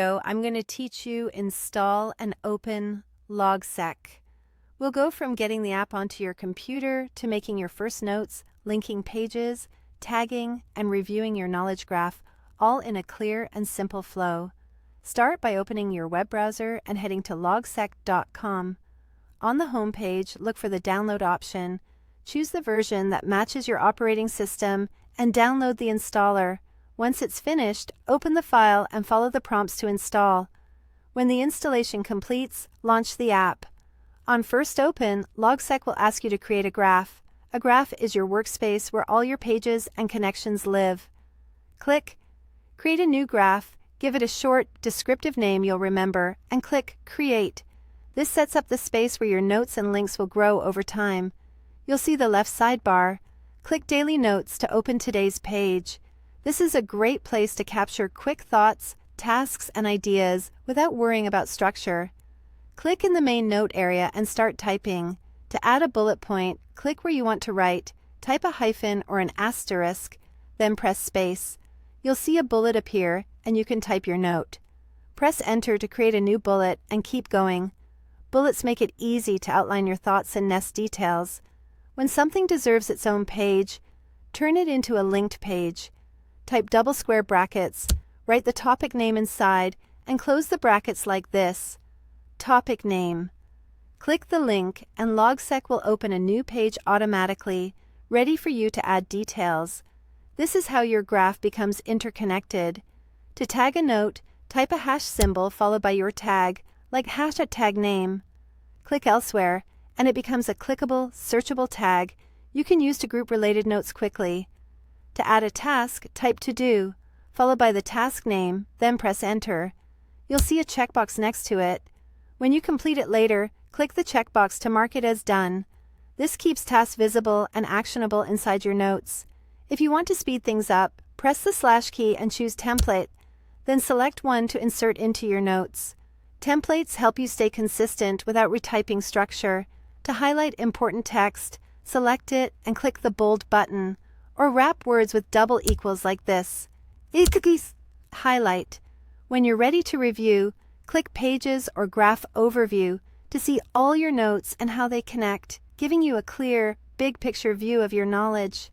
I'm going to teach you install and open Logseq. We'll go from getting the app onto your computer to making your first notes, linking pages, tagging, and reviewing your knowledge graph, all in a clear and simple flow. Start by opening your web browser and heading to logseq.com. On the home page, look for the download option. Choose the version that matches your operating system and download the installer. Once it's finished, open the file and follow the prompts to install. When the installation completes, launch the app. On first open, Logseq will ask you to create a graph. A graph is your workspace where all your pages and connections live. Click Create a new graph, give it a short, descriptive name you'll remember, and click Create. This sets up the space where your notes and links will grow over time. You'll see the left sidebar. Click Daily Notes to open today's page. This is a great place to capture quick thoughts, tasks, and ideas without worrying about structure. Click in the main note area and start typing. To add a bullet point, click where you want to write, type a hyphen or an asterisk, then press space. You'll see a bullet appear, and you can type your note. Press Enter to create a new bullet and keep going. Bullets make it easy to outline your thoughts and nest details. When something deserves its own page, turn it into a linked page. Type double square brackets, write the topic name inside, and close the brackets like this. Topic name. Click the link and Logseq will open a new page automatically, ready for you to add details. This is how your graph becomes interconnected. To tag a note, type a hash symbol followed by your tag, like #tagname. Click elsewhere, and it becomes a clickable, searchable tag you can use to group related notes quickly. To add a task, type To Do, followed by the task name, then press Enter. You'll see a checkbox next to it. When you complete it later, click the checkbox to mark it as done. This keeps tasks visible and actionable inside your notes. If you want to speed things up, press the / key and choose Template, then select one to insert into your notes. Templates help you stay consistent without retyping structure. To highlight important text, select it and click the bold button, or wrap words with double equals like this. Highlight. When you're ready to review, click Pages or Graph Overview to see all your notes and how they connect, giving you a clear, big picture view of your knowledge.